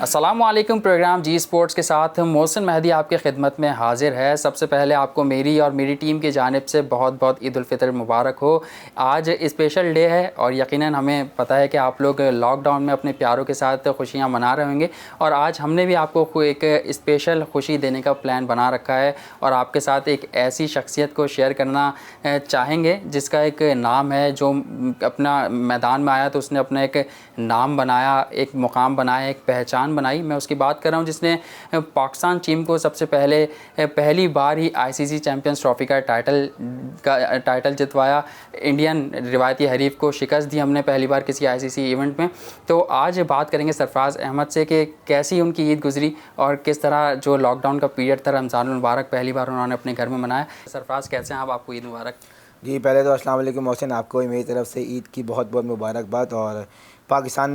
अस्सलामुअलैकुम। प्रोग्राम जी स्पोर्ट्स के साथ मोहसिन मेहदी आपकी खिदमत में हाजिर है। सबसे पहले आपको मेरी और मेरी टीम की जानिब से बहुत बहुत ईद उल फितर मुबारक हो। आज स्पेशल डे है और यकीनन हमें पता है कि आप लोग लॉकडाउन में अपने प्यारों के साथ खुशियां मना रहे होंगे और आज हमने भी आपको एक स्पेशल खुशी देने का प्लान बना रखा है और आपके साथ एक ऐसी शख्सियत को शेयर करना चाहेंगे जिसका एक नाम है, जो अपना मैदान में आया तो उसने अपना एक नाम बनाया, एक मुकाम बनाया, एक पहचान बनाई। मैं उसकी बात कर रहा हूँ जिसने पाकिस्तान टीम को सबसे पहली बार ही आईसीसी चैंपियंस ट्रॉफी का टाइटल जितवाया। इंडियन रिवायती हरीफ को शिकस्त दी हमने पहली बार किसी आईसीसी इवेंट में। तो आज बात करेंगे सरफराज अहमद से कि कैसी उनकी ईद गुजरी और किस तरह जो लॉकडाउन का पीरियड था, रमज़ान मुबारक पहली बार उन्होंने अपने घर में मनाया। सरफराज कैसे हैं आप? आपको ईद मुबारक। जी, पहले तो अस्सलाम वालेकुम मोहसिन, आपको भी मेरी तरफ से ईद की बहुत बहुत मुबारकबाद। और पाकिस्तान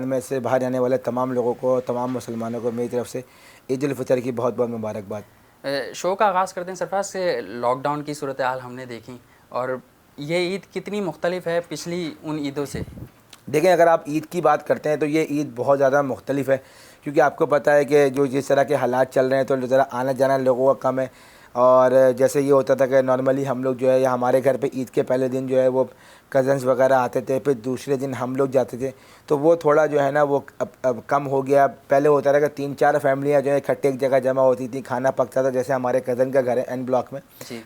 में से बाहर जाने वाले तमाम लोगों को, तमाम मुसलमानों को मेरी तरफ से ईद उल फितर की बहुत बहुत मुबारकबाद। शो का आगाज़ करते हैं सरफराज से। लॉकडाउन की सूरत हाल हमने देखी और ये ईद कितनी मुख्तलिफ है पिछली उन ईदों से? देखें, अगर आप ईद की बात करते हैं तो ये ईद बहुत ज़्यादा मुख्तलिफ है, क्योंकि आपको पता है कि जो जिस तरह के हालात चल रहे हैं तो ज़रा आना जाना लोगों का कम है। और जैसे ये होता था कि नॉर्मली हम लोग जो है, या हमारे घर पे ईद के पहले दिन जो है वो कज़न्स वगैरह आते थे, फिर दूसरे दिन हम लोग जाते थे, तो वो थोड़ा जो है ना वो अब कम हो गया। पहले होता था कि 3-4 फैमिलियाँ जो है इकट्ठे एक जगह जमा होती थी, खाना पकता था। जैसे हमारे कज़न का घर है एन ब्लॉक में,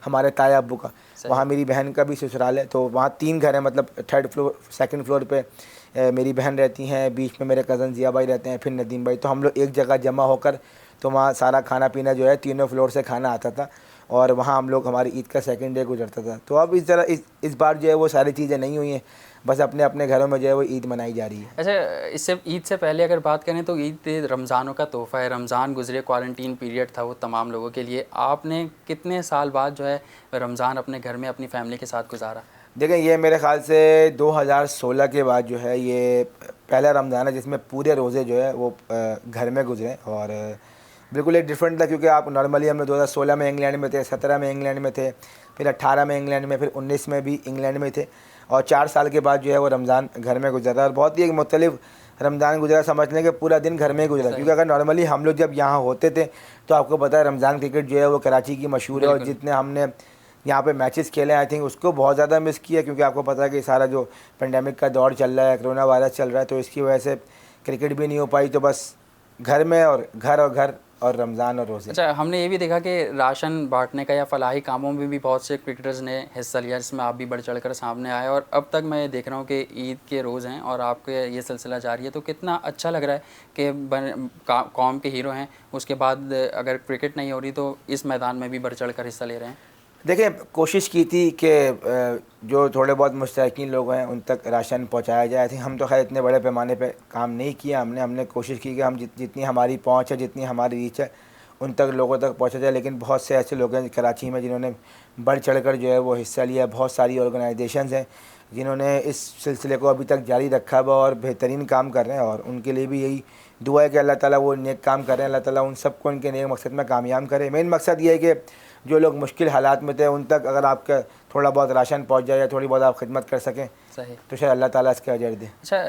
हमारे ताया अब्बू का, वहाँ मेरी बहन का भी ससुराल है, तो वहाँ 3 घर हैं, मतलब 3rd फ्लोर 2nd फ्लोर पर मेरी बहन रहती हैं, बीच में मेरे कज़न ज़िया भाई रहते हैं, फिर नदीम भाई। तो हम लोग एक जगह जमा होकर तो वहाँ सारा खाना पीना जो है 3 फ्लोर से खाना आता था और वहाँ हम लोग हमारी ईद का 2nd डे गुजरता था। तो अब इस तरह इस बार जो है वो सारी चीज़ें नहीं हुई हैं, बस अपने अपने घरों में जो है वो ईद मनाई जा रही है। अच्छा, इससे ईद से पहले अगर बात करें तो ईद रमज़ानों का तोहफ़ा है। रमज़ान गुजरे, क्वारंटीन पीरियड था वो तमाम लोगों के लिए। आपने कितने साल बाद जो है रमज़ान अपने घर में अपनी फैमिली के साथ गुजारा? देखें, ये मेरे ख़्याल से 2016 के बाद जो है ये पहला रमज़ान है जिसमें पूरे रोज़े जो है वो घर में गुजरे। और बिल्कुल एक डिफरेंट था, क्योंकि आप नॉर्मली हम लोग 2016 में इंग्लैंड में थे, 17 में इंग्लैंड में थे, फिर 18 में इंग्लैंड में, फिर 19 में भी इंग्लैंड में थे, और 4 साल के बाद जो है वो रमज़ान घर में गुजरा। और बहुत ही एक मुख्तलिफ रमज़ान गुजरा, समझ लें कि पूरा दिन घर में ही गुजरा। क्योंकि अगर नॉर्मली हम लोग जब यहाँ होते थे तो आपको पता है रमज़ान क्रिकेट जो है वो कराची की मशहूर है, और जितने हमने यहाँ पे मैचेस खेले आई थिंक उसको बहुत ज़्यादा मिस किया, क्योंकि आपको पता है कि सारा जो पेंडेमिक का दौर चल रहा है, कोरोना वायरस चल रहा है, तो इसकी वजह से क्रिकेट भी नहीं हो पाई। तो बस घर में और घर और रमज़ान और रोज़े। अच्छा, हमने ये भी देखा कि राशन बांटने का या फलाही कामों में भी बहुत से क्रिकेटर्स ने हिस्सा लिया, जिसमें आप भी बढ़ चढ़ कर सामने आए। और अब तक मैं देख रहा हूँ कि ईद के रोज़ हैं और आपके ये सिलसिला जारी है, तो कितना अच्छा लग रहा है कि कौम के हीरो हैं, उसके बाद अगर क्रिकेट नहीं हो रही तो इस मैदान में भी बढ़ चढ़ कर हिस्सा ले रहे हैं। देखिए, कोशिश की थी कि जो थोड़े बहुत मुस्तहिक़ीन लोग हैं उन तक राशन पहुंचाया जाए। थी हम तो खैर इतने बड़े पैमाने पे काम नहीं किया, हमने कोशिश की कि हम जितनी हमारी पहुंच है, जितनी हमारी रीच है, उन तक लोगों तक पहुंचा जाए। लेकिन बहुत से ऐसे लोग हैं कराची में जिन्होंने बढ़ चढ़ कर जो है वो हिस्सा लिया। बहुत सारी ऑर्गेनाइजेशंस हैं जिन्होंने इस सिलसिले को अभी तक जारी रखा हुआ और बेहतरीन काम कर रहे हैं, और उनके लिए भी यही दुआ है कि अल्लाह ताला वो नेक काम कर रहे हैं, अल्लाह ताला उन सबको उनके नेक मकसद में कामयाब करे। मेन मकसद ये है कि जो लोग मुश्किल हालात में थे उन तक अगर आपका थोड़ा बहुत राशन पहुंच जाए या थोड़ी बहुत आप खिदमत कर सकें, सही, तो शायद अल्लाह ताला इसका अजर दे। अच्छा,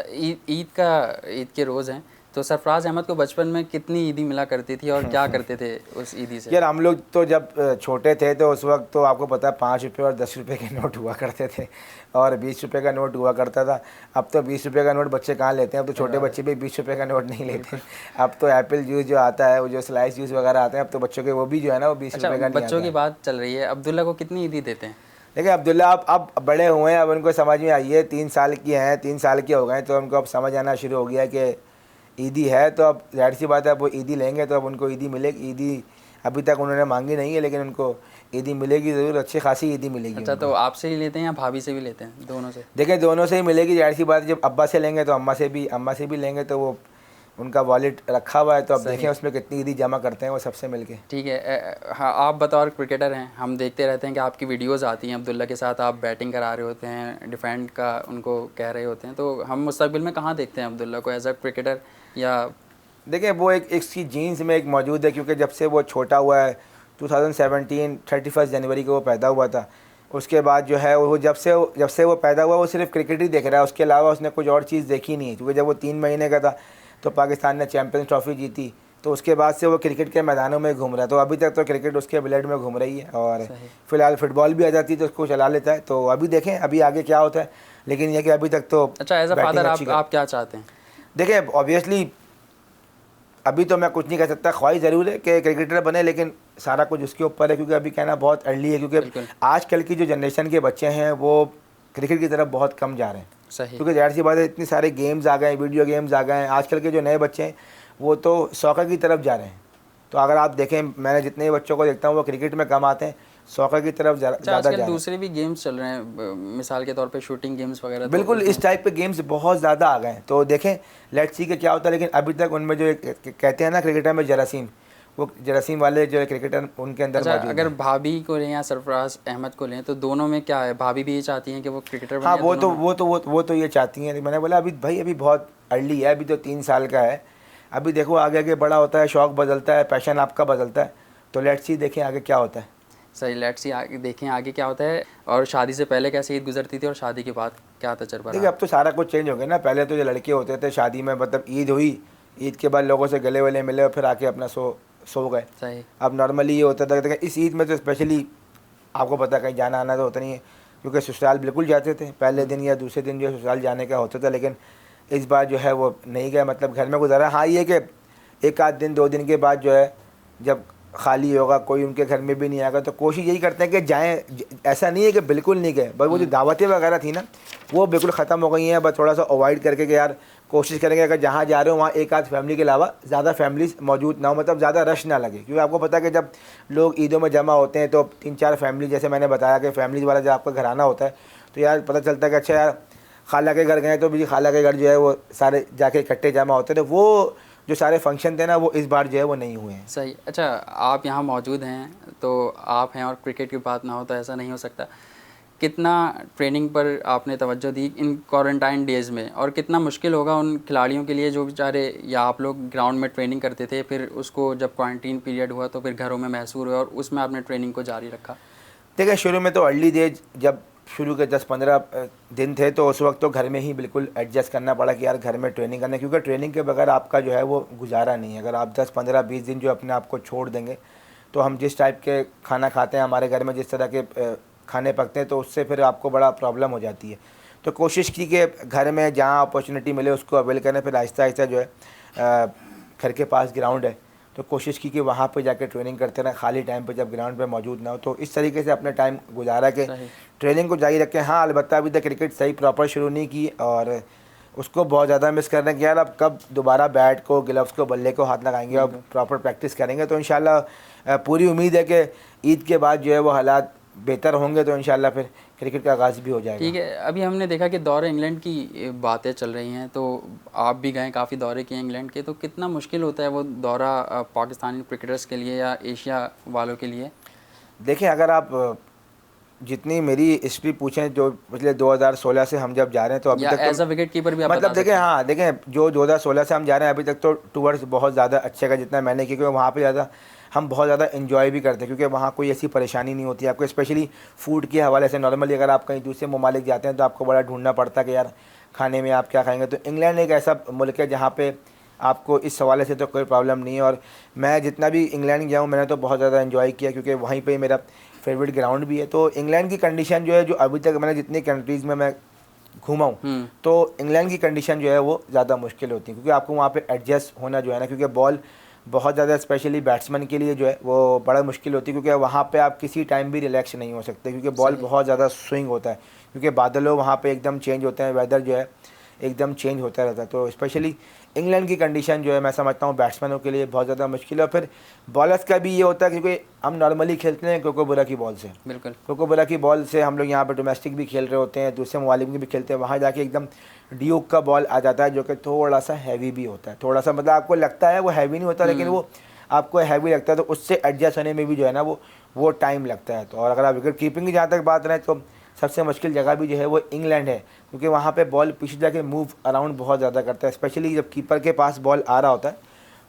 ईद के रोज़ हैं, तो सरफराज अहमद को बचपन में कितनी ईदी मिला करती थी और क्या करते थे उस ईदी से? यार, हम लोग तो जब छोटे थे तो उस वक्त तो आपको पता है 5 रुपये और 10 रुपये के नोट हुआ करते थे, और 20 रुपये का नोट हुआ करता था। अब तो 20 रुपये का नोट बच्चे कहाँ लेते हैं, अब तो छोटे बच्चे भी 20 रुपये का नोट नहीं लेते। अब तो एप्पल जूस जो आता है, वो जो स्लाइस जूस वगैरह आते हैं, अब तो बच्चों के वो भी जो है ना वो 20 रुपये का नहीं आता। बच्चों की बात चल रही है, अब्दुल्ला को कितनी ईदी देते हैं? देखिए, अब्दुल्ला अब बड़े हुए हैं, अब उनको समझ में आई है, 3 साल की हैं, 3 साल के हो गए, तो उनको अब समझ आना शुरू हो गया कि ईदी है, तो अब जाहिर सी बात है अब वो ईदी लेंगे तो अब उनको ईदी मिलेगी। ईदी अभी तक उन्होंने मांगी नहीं है, लेकिन उनको ईदी मिलेगी ज़रूर, अच्छी खासी ईदी मिलेगी। अच्छा, तो आपसे ही लेते हैं या भाभी से भी लेते हैं? दोनों से? देखिए, दोनों से ही मिलेगी, जाहिर सी बात है। जब अब्बा से लेंगे तो अम्मा से भी लेंगे, तो वो उनका वॉलेट रखा हुआ है, तो अब देखें उसमें कितनी ईदी जमा करते हैं वो सबसे मिलके। ठीक है। हाँ, आप बतौर क्रिकेटर हैं, हम देखते रहते हैं कि आपकी वीडियोस आती हैं, अब्दुल्ला के साथ आप बैटिंग करा रहे होते हैं, डिफेंड का उनको कह रहे होते हैं, तो हम मुस्तकबिल में कहाँ देखते हैं अब्दुल्ला को एज अ क्रिकेटर? या देखिए, वो एक इसकी जीन्स में एक मौजूद है, क्योंकि जब से वो छोटा हुआ है 2017 31 जनवरी को वो पैदा हुआ था, उसके बाद जो है वो जब से वो पैदा हुआ वो सिर्फ क्रिकेट ही देख रहा है, उसके अलावा उसने कुछ और चीज़ देखी नहीं है। क्योंकि जब वो 3 महीने का था तो पाकिस्तान ने चैम्पियंस ट्रॉफी जीती, तो उसके बाद से वो क्रिकेट के मैदानों में घूम रहा है। तो अभी तक तो क्रिकेट उसके ब्लड में घूम रही है, और फिलहाल फुटबॉल भी आ जाती है तो उसको चला लेता है। तो अभी देखें अभी आगे क्या होता है, लेकिन ये कि अभी तक तो अच्छा, एज अ फादर आप क्या चाहते हैं? देखें ऑब्वियसली अभी तो मैं कुछ नहीं कह सकता, ख्वाहिश ज़रूर है कि क्रिकेटर बने, लेकिन सारा कुछ उसके ऊपर है, क्योंकि अभी कहना बहुत अर्ली है, क्योंकि आजकल की जो जनरेशन के बच्चे हैं वो क्रिकेट की तरफ बहुत कम जा रहे हैं। सही। क्योंकि ज़ाहिर सी बात है, इतनी सारे गेम्स आ गए हैं, वीडियो गेम्स आ गए हैं, आजकल के जो नए बच्चे हैं वो तो सॉकर की तरफ जा रहे हैं। तो अगर आप देखें, मैंने जितने बच्चों को देखता हूँ वो क्रिकेट में कम आते हैं, सॉकर की तरफ ज़्यादा जा रहे हैं। दूसरे भी गेम्स चल रहे हैं, मिसाल के तौर पे शूटिंग गेम्स वगैरह। बिल्कुल, इस टाइप के गेम्स बहुत ज़्यादा आ गए हैं। तो देखें लेट्स सी के क्या होता है, लेकिन अभी तक उनमें जो कहते हैं ना क्रिकेटर में जरासीम, वो जरासीम वाले जो क्रिकेटर उनके अंदर मौजूद है। अगर भाभी को लें या सरफराज अहमद को लें, तो दोनों में क्या है, भाभी भी ये चाहती हैं कि वो क्रिकेटर बने? हाँ, वो तो ये चाहती हैं। मैंने बोला अभी भाई अभी बहुत अर्ली है, अभी तो 3 साल का है। अभी देखो आगे आगे बड़ा होता है, शौक़ बदलता है, पैशन आपका बदलता है। तो लेट्स सी देखें आगे क्या होता है। सही, लेट्स सी आगे देखें आगे क्या होता है। और शादी से पहले कैसे ईद गुजरती थी और शादी के बाद क्या तजर्बा? देखिए अब तो सारा कुछ चेंज हो गया ना। पहले तो जो लड़के होते थे शादी में, मतलब ईद हुई, ईद के बाद लोगों से गले वले मिले और फिर आके अपना सो गए। सही। अब नॉर्मली ये होता था कि इस ईद में तो स्पेशली आपको पता कहीं जाना आना तो होता नहीं है, क्योंकि ससुराल बिल्कुल जाते थे पहले दिन या दूसरे दिन जो ससुराल जाने का होता था, लेकिन इस बार जो है वो नहीं गए, मतलब घर में गुजारा। हाँ ये कि एक आध दिन 2 दिन के बाद जो है जब खाली होगा, कोई उनके घर में भी नहीं आएगा, तो कोशिश यही करते हैं कि जाएं। ऐसा नहीं है कि बिल्कुल नहीं गए, बस वो जो दावतें वगैरह थी ना वो बिल्कुल ख़त्म हो गई हैं। बस थोड़ा सा अवॉइड करके कि यार कोशिश करेंगे अगर जहाँ जा रहे हो वहाँ एक आध फैमिली के अलावा ज़्यादा फैमिलीज मौजूद ना हो, मतलब ज़्यादा रश ना लगे। क्योंकि आपको पता है कि जब लोग ईदों में जमा होते हैं तो 3-4 फैमिली, जैसे मैंने बताया कि फैमिलीज वाला जब आपका घराना होता है तो यार पता चलता है कि अच्छा यार खाला के घर गए तो भी खाला के घर जो है वो सारे जाके इकट्ठे जमा होते थे। वो जो सारे फंक्शन थे ना वो इस बार जो है वो नहीं हुए हैं। सही। अच्छा, आप यहाँ मौजूद हैं तो आप हैं और क्रिकेट की बात ना हो तो ऐसा नहीं हो सकता। कितना ट्रेनिंग पर आपने तवज्जो दी इन क्वारंटाइन डेज़ में, और कितना मुश्किल होगा उन खिलाड़ियों के लिए जो बेचारे, या आप लोग ग्राउंड में ट्रेनिंग करते थे फिर उसको जब क्वारंटीन पीरियड हुआ तो फिर घरों में महसूस हुआ और उसमें आपने ट्रेनिंग को जारी रखा? देखिए शुरू में तो अर्ली डेज जब शुरू के 10-15 दिन थे तो उस वक्त तो घर में ही बिल्कुल एडजस्ट करना पड़ा कि यार घर में ट्रेनिंग करना, क्योंकि ट्रेनिंग के बगैर आपका जो है वो गुजारा नहीं है। अगर आप 10-15-20 दिन जो अपने आप को छोड़ देंगे तो हम जिस टाइप के खाना खाते हैं, हमारे घर में जिस तरह के खाने पकते हैं, तो उससे फिर आपको बड़ा प्रॉब्लम हो जाती है। तो कोशिश की कि घर में जहाँ अपॉर्चुनिटी मिले उसको अवेल करें। फिर आहिस्ता आहिस्ता जो है घर के पास ग्राउंड है तो कोशिश की कि वहाँ पे जाके ट्रेनिंग करते रहें, खाली टाइम पे जब ग्राउंड पे मौजूद ना हो। तो इस तरीके से अपने टाइम गुजारा के ट्रेनिंग को जारी रखें। हाँ अलबत्ता अभी तक क्रिकेट सही प्रॉपर शुरू नहीं की और उसको बहुत ज़्यादा मिस कर रहे हैं कि यार अब कब दोबारा बैट को, ग्लव्स को, बल्ले को हाथ लगाएंगे और प्रॉपर प्रैक्टिस करेंगे। तो इंशाल्लाह पूरी उम्मीद है कि ईद के बाद जो है वो हालात बेहतर होंगे तो इंशाल्लाह फिर क्रिकेट का आगाज़ भी हो जाएगा। ठीक है। अभी हमने देखा कि दौरे इंग्लैंड की बातें चल रही हैं, तो आप भी गए, काफ़ी दौरे किए इंग्लैंड के, तो कितना मुश्किल होता है वो दौरा पाकिस्तानी क्रिकेटर्स के लिए या एशिया वालों के लिए? देखें अगर आप जितनी मेरी हिस्ट्री पूछें जो पिछले 2016 से हम जब जा रहे हैं तो अभी तक एज अ विकेट कीपर भी आप मतलब देखें, हाँ देखें जो 2016 से हम जा रहे हैं अभी तक तो टूवर्ड्स बहुत ज़्यादा अच्छे का जितना मैंने किया, क्योंकि वहाँ पे ज़्यादा हम बहुत ज़्यादा इन्जॉय भी करते हैं, क्योंकि वहाँ कोई ऐसी परेशानी नहीं होती है आपको। स्पेशली फूड के हवाले से नॉर्मली अगर आप कहीं दूसरे ममालिक जाते हैं तो आपको बड़ा ढूंढना पड़ता है कि यार खाने में आप क्या खाएंगे। तो इंग्लैंड एक ऐसा मुल्क है जहाँ पे आपको इस हवाले से तो कोई प्रॉब्लम नहीं है। और मैं जितना भी इंग्लैंड गया हूँ मैंने तो बहुत ज़्यादा इन्जॉय किया, क्योंकि वहीं पर मेरा फेवरेट ग्राउंड भी है। तो इंग्लैंड की कंडीशन जो है, जो अभी तक मैंने जितनी कंट्रीज़ में मैं घूमा हूँ तो इंग्लैंड की कंडीशन जो है वो ज़्यादा मुश्किल होती है, क्योंकि आपको वहाँ पे एडजस्ट होना जो है ना, क्योंकि बॉल बहुत ज़्यादा स्पेशली बैट्समैन के लिए जो है वो बड़ा मुश्किल होती है, क्योंकि वहाँ पे आप किसी टाइम भी रिलैक्स नहीं हो सकते, क्योंकि बॉल बहुत ज़्यादा स्विंग होता है, क्योंकि बादलों वहाँ पे एकदम चेंज होते हैं, वेदर जो है एकदम चेंज होता रहता है। तो स्पेशली इंग्लैंड की कंडीशन जो है मैं समझता हूँ बैट्समैनों के लिए बहुत ज़्यादा मुश्किल है। और फिर बॉलर्स का भी ये होता है, क्योंकि हम नॉर्मली खेलते हैं कोकोबरा की बॉल से, बिल्कुल कोकोबरा की बॉल से हम लोग यहाँ पे डोमेस्टिक भी खेल रहे होते हैं, दूसरे ममालिक में भी खेलते हैं, वहाँ जाके एकदम ड्यूक का बॉल आ जाता है जो कि थोड़ा सा हैवी भी होता है, थोड़ा सा मतलब आपको लगता है वो हैवी नहीं होता लेकिन वो आपको हैवी लगता है, तो उससे एडजस्ट होने में भी जो है ना वो टाइम लगता है। तो और अगर आप विकेट कीपिंग की जहाँ तक बात रहे तो सबसे मुश्किल जगह भी जो है वो इंग्लैंड है, क्योंकि वहाँ पे बॉल पीछे जाके मूव अराउंड बहुत ज़्यादा करता है, स्पेशली जब कीपर के पास बॉल आ रहा होता है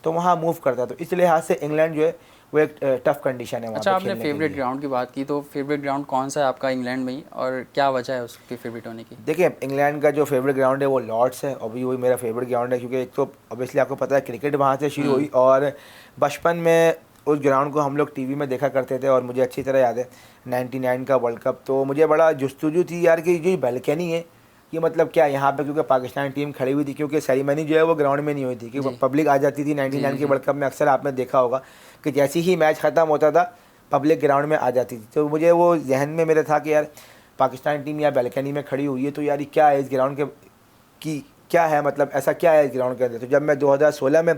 तो वहाँ मूव करता है। तो इस लिहाज से इंग्लैंड जो है वो एक टफ कंडीशन है वहाँ अच्छा, पे आपने खेलने के फेवरेट लिए। ग्राउंड की बात की, तो फेवरेट ग्राउंड कौन सा है आपका इंग्लैंड में ही, और क्या वजह है उसके फेवरेट होने की? देखिए, इंग्लैंड का जो फेवरेट ग्राउंड है वो लॉर्ड्स है, और भी वही मेरा फेवरेट ग्राउंड है, क्योंकि एक तो ऑब्वियसली आपको पता है क्रिकेट वहाँ से शुरू हुई, और बचपन में उस ग्राउंड को हम लोग टीवी में देखा करते थे, और मुझे अच्छी तरह याद है 99 का वर्ल्ड कप। तो मुझे बड़ा जुस्तजू थी यार कि जो बैल्कनी है ये मतलब क्या यहाँ पे, क्योंकि पाकिस्तान टीम खड़ी हुई थी, क्योंकि सेरेमनी जो है वो ग्राउंड में नहीं हुई थी, क्योंकि पब्लिक आ जाती थी 99 के वर्ल्ड कप में। अक्सर आपने देखा होगा कि जैसे ही मैच ख़त्म होता था पब्लिक ग्राउंड में आ जाती थी। तो मुझे वो जहन में मेरे था कि यार पाकिस्तान टीम या बैल्कनी में खड़ी हुई है, तो यार क्या है इस ग्राउंड के की क्या है, मतलब ऐसा क्या है इस ग्राउंड के अंदर। तो जब मैं 2016 में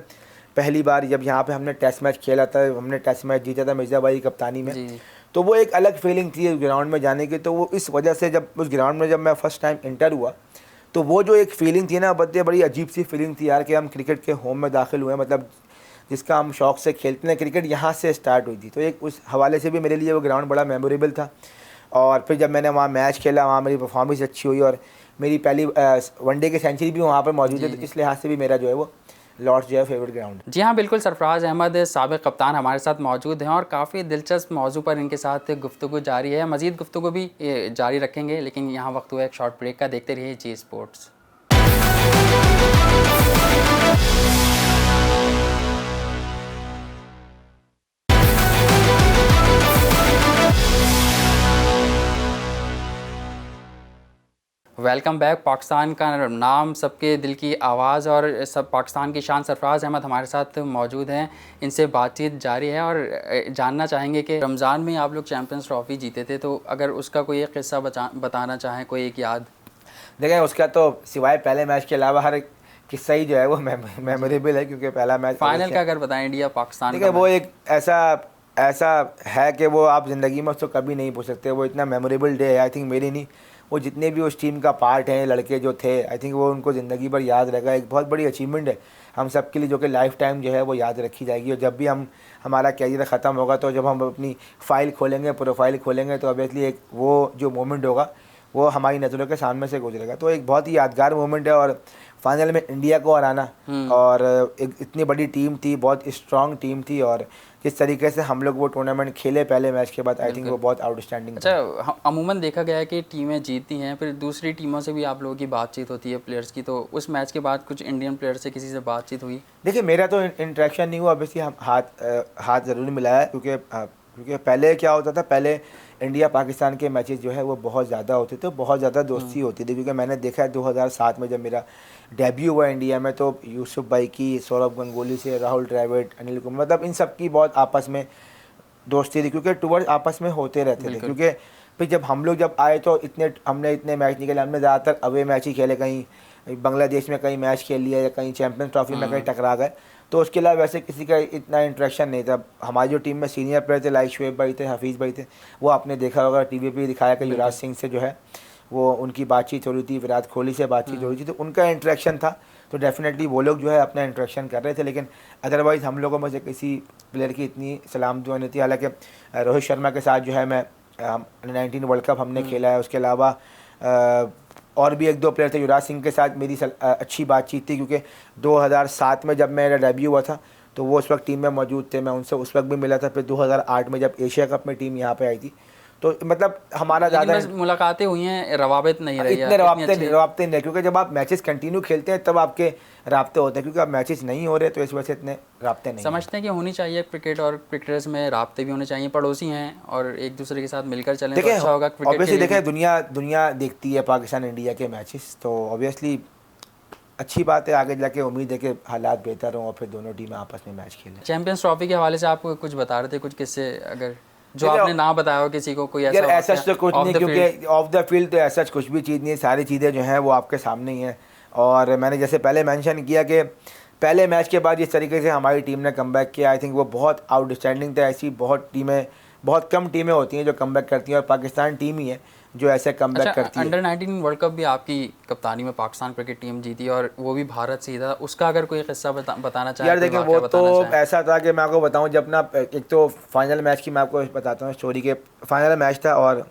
पहली बार जब यहाँ पे हमने टेस्ट मैच खेला था, हमने टेस्ट मैच जीता था मिर्ज़ा भाई की कप्तानी में, तो वो एक अलग फीलिंग थी उस ग्राउंड में जाने की। तो वो इस वजह से जब उस ग्राउंड में जब मैं फर्स्ट टाइम इंटर हुआ, तो वो जो एक फ़ीलिंग थी ना, बड़ी अजीब सी फीलिंग थी यार कि हम क्रिकेट के होम में दाखिल हुए, मतलब जिसका हम शौक़ से खेलते हैं क्रिकेट, यहाँ से स्टार्ट हुई थी। तो एक उस हवाले से भी मेरे लिए वो ग्राउंड बड़ा मेमोरेबल था। और फिर जब मैंने वहाँ मैच खेला, वहाँ मेरी परफॉर्मेंस अच्छी हुई, और मेरी पहली वनडे की सेंचुरी भी वहाँ पर मौजूद है। तो इस लिहाज से भी मेरा जो है वो लॉर्ड्स जो है फेवरेट ग्राउंड। जी हाँ, बिल्कुल। सरफराज अहमद साबिक़ कप्तान हमारे साथ मौजूद हैं और काफ़ी दिलचस्प मौजू पर इनके साथ गुफ्तगू जारी है। मज़ीद गुफ्तगू भी जारी रखेंगे, लेकिन यहाँ वक्त हुआ एक शॉर्ट ब्रेक का। देखते रहिए जी स्पोर्ट्स। Welcome back. पाकिस्तान का नाम, सबके दिल की आवाज़ और सब पाकिस्तान की शान सरफराज अहमद हमारे साथ मौजूद हैं। इनसे बातचीत जारी है और जानना चाहेंगे कि रमज़ान में आप लोग चैम्पियंस ट्रॉफ़ी जीते थे, तो अगर उसका कोई एक किस्सा बताना चाहें, कोई एक याद। देखें, उसका तो सिवाय पहले मैच के अलावा हर किस्सा ही जो है वो मेमोरेबल है, क्योंकि पहला मैच फाइनल का अगर बताएं इंडिया पाकिस्तान देखिए, वो एक ऐसा है कि वो आप ज़िंदगी में उसको कभी नहीं भूल सकते। वो इतना मेमोरेबल डे है, आई थिंक मेरी नहीं, वो जितने भी उस टीम का पार्ट हैं, लड़के जो थे, आई थिंक वो उनको ज़िंदगी भर याद रहेगा। एक बहुत बड़ी अचीवमेंट है हम सब के लिए, जो कि लाइफ टाइम जो है वो याद रखी जाएगी। और जब भी हमारा कैरियर ख़त्म होगा, तो जब हम अपनी फ़ाइल खोलेंगे, प्रोफाइल खोलेंगे, तो ऑब्वियसली एक वो जो मोमेंट होगा वो हमारी नज़रों के सामने से गुजरेगा। तो एक बहुत ही यादगार मोमेंट है। और फाइनल में इंडिया को हराना, और एक इतनी बड़ी टीम थी, बहुत स्ट्रॉन्ग टीम थी, और जिस तरीके से हम लोग वो टूर्नामेंट खेले पहले मैच के बाद, आई थिंक वो बहुत आउटस्टैंडिंग। अच्छा, अमूमन देखा गया है कि टीमें जीतती हैं, फिर दूसरी टीमों से भी आप लोगों की बातचीत होती है प्लेयर्स की, तो उस मैच के बाद कुछ इंडियन प्लेयर से किसी से बातचीत हुई? देखिए, मेरा तो इंटरेक्शन नहीं हुआ, ऑब्वियसली हम हाथ ज़रूर मिलाया, क्योंकि पहले क्या होता था, पहले इंडिया पाकिस्तान के मैचेस जो है वो बहुत ज़्यादा होते थे, बहुत ज़्यादा दोस्ती होती थी। क्योंकि मैंने देखा है 2007 में जब मेरा डेब्यू हुआ इंडिया में, तो यूसुफ भाई की, सौरभ गंगोली से, राहुल द्रविड़, अनिल कुंबले, मतलब इन सब की बहुत आपस में दोस्ती थी, क्योंकि टूर आपस में होते रहते थे। क्योंकि फिर जब हम लोग जब आए, तो हमने इतने मैच नहीं खेले, हमने ज़्यादातर अवे मैच ही खेले, कहीं बांग्लादेश में कहीं मैच खेल लिया, या कहीं चैम्पियंस ट्रॉफी में कहीं टकरा गए। तो उसके अलावा वैसे किसी का इतना इंटरेक्शन नहीं था। हमारी जो टीम में सीनियर प्लेयर थे, लाइक शुएब भाई थे, हफीज़ भाई थे, वो आपने देखा होगा टीवी पे दिखाया कि युवराज सिंह से जो है वो उनकी बातचीत हो रही थी, विराट कोहली से बातचीत हो रही थी, तो उनका इंटरेक्शन था। तो डेफिनेटली वो लोग जो है अपना इंटरेक्शन कर रहे थे, लेकिन अदरवाइज़ हम लोगों में से किसी प्लेयर की इतनी सलाम दुआ नहीं थी। हालांकि रोहित शर्मा के साथ जो है मैं 19 वर्ल्ड कप हमने खेला है, उसके अलावा और भी एक दो प्लेयर थे। युवराज सिंह के साथ मेरी अच्छी बातचीत थी, क्योंकि 2007 में जब मेरा डेब्यू हुआ था, तो वो उस वक्त टीम में मौजूद थे, मैं उनसे उस वक्त भी मिला था। फिर 2008 में जब एशिया कप में टीम यहाँ पे आई थी, तो मतलब हमारा ज़्यादा मुलाकातें हुई हैं, रवाबित नहीं रही, इतने रवाबते नहीं, क्योंकि जब आप मैचेस कंटिन्यू खेलते हैं तब आपके राब्ते होते हैं, क्योंकि अब मैचेस नहीं हो रहे, तो इस वजह से इतने राब्ते नहीं। समझते हैं कि होनी चाहिए क्रिकेट और क्रिकेटर्स में राब्ते भी होने चाहिए, पड़ोसी हैं और एक दूसरे के साथ मिलकर चलें तो अच्छा होगा। ऑब्वियसली देखें, दुनिया देखती है पाकिस्तान इंडिया के मैचेस, तो ऑब्वियसली अच्छी बात है। आगे जाके उम्मीद है कि हालात बेहतर हों और फिर दोनों टीमें आपस में मैच खेलें। चैंपियंस ट्रॉफी के हवाले से आप कुछ बता रहे थे, कुछ किस्से अगर जो आपने ना बताया हो किसी को, कोई ऐसा तो कुछ नहीं, क्योंकि ऑफ द फील्ड तो ऐसा कुछ भी चीज़ नहीं है, सारी चीज़ें जो हैं वो आपके सामने ही हैं। और मैंने जैसे पहले मेंशन किया कि पहले मैच के बाद जिस तरीके से हमारी टीम ने कमबैक किया, आई थिंक वो बहुत आउटस्टैंडिंग था। ऐसी बहुत कम टीमें होती हैं जो कमबैक करती हैं, और पाकिस्तान टीम ही है जो ऐसे कमबैक करती है। अंडर 19 वर्ल्ड कप भी आपकी कप्तानी में पाकिस्तान क्रिकेट टीम जीती, और वो भी भारत से ही था। उसका अगर कोई किस्सा बताना चाहे यार, देखिए वो तो ऐसा था कि मैं आपको बताऊं, जब ना एक तो फाइनल मैच की मैं आपको बताता हूँ स्टोरी के। फाइनल मैच था और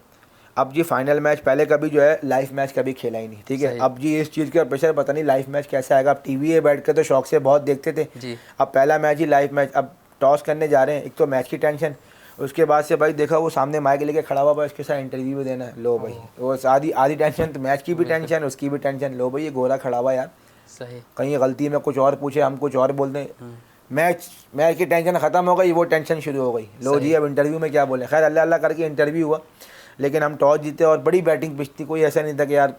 अब जी फाइनल मैच पहले कभी जो है लाइव मैच कभी खेला ही नहीं, ठीक है। अब जी इस चीज़ का प्रेशर पता नहीं लाइव मैच कैसा आएगा। अब टीवी पे बैठ के तो शौक से बहुत देखते थे जी। अब पहला मैच ही लाइव मैच। अब टॉस करने जा रहे हैं, एक तो मैच की टेंशन, उसके बाद से भाई देखा वो सामने माइक लेके खड़ा हुआ, भाई उसके साथ इंटरव्यू भी देना है। लो भाई वो आधी आधी टेंशन तो मैच की भी टेंशन, उसकी भी टेंशन। लो भाई ये गोरा खड़ा हुआ यार, सही। कहीं गलती में कुछ और पूछे, हम कुछ और बोल दें। मैच मैच की टेंशन ख़त्म हो गई, वो टेंशन शुरू हो गई। लो जी अब इंटरव्यू में क्या बोले। खैर अल्लाह अल्लाह करके इंटरव्यू हुआ, लेकिन हम टॉस जीते और बड़ी बैटिंग पिच थी। कोई ऐसा नहीं था कि यार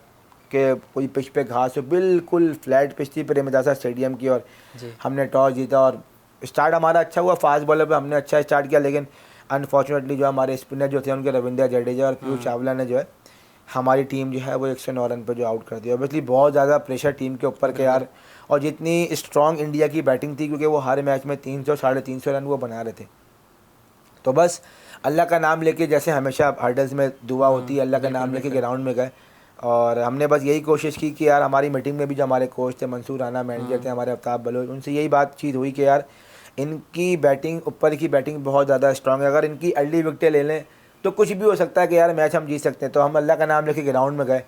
कि कोई पिच पे घास हो, बिल्कुल फ्लैट पिच थी प्रेमदासा स्टेडियम की। और हमने टॉस जीता और स्टार्ट हमारा अच्छा हुआ। फास्ट बॉलर पे हमने अच्छा स्टार्ट किया, लेकिन अनफॉर्चुनेटली जो हमारे स्पिनर जो थे उनके रविंद्र जडेजा और पीयूष चावला ने जो है हमारी टीम जो है वो 109 रन पर जो आउट कर दिया। ऑब्वियसली बहुत ज़्यादा प्रेशर टीम के ऊपर के यार, और जितनी स्ट्रॉन्ग इंडिया की बैटिंग थी, क्योंकि वो हर मैच में 300 साढ़े 300 रन वो बना रहे थे। तो बस अल्लाह का नाम लेके, जैसे हमेशा हर्डल्स में दुआ होती है, अल्लाह का नाम लेके ग्राउंड में गए और हमने बस यही कोशिश की कि यार हमारी मीटिंग में भी जो हमारे कोच थे मंसूर राना, मैनेजर थे हमारे आफ्ताब बलोच, उनसे यही बातचीत हुई कि यार इनकी बैटिंग, ऊपर की बैटिंग बहुत ज़्यादा स्ट्रॉन्ग है, अगर इनकी अर्ली विकटें ले लें तो कुछ भी हो सकता है कि यार मैच हम जीत सकते हैं। तो हम अल्लाह का नाम लेके ग्राउंड में गए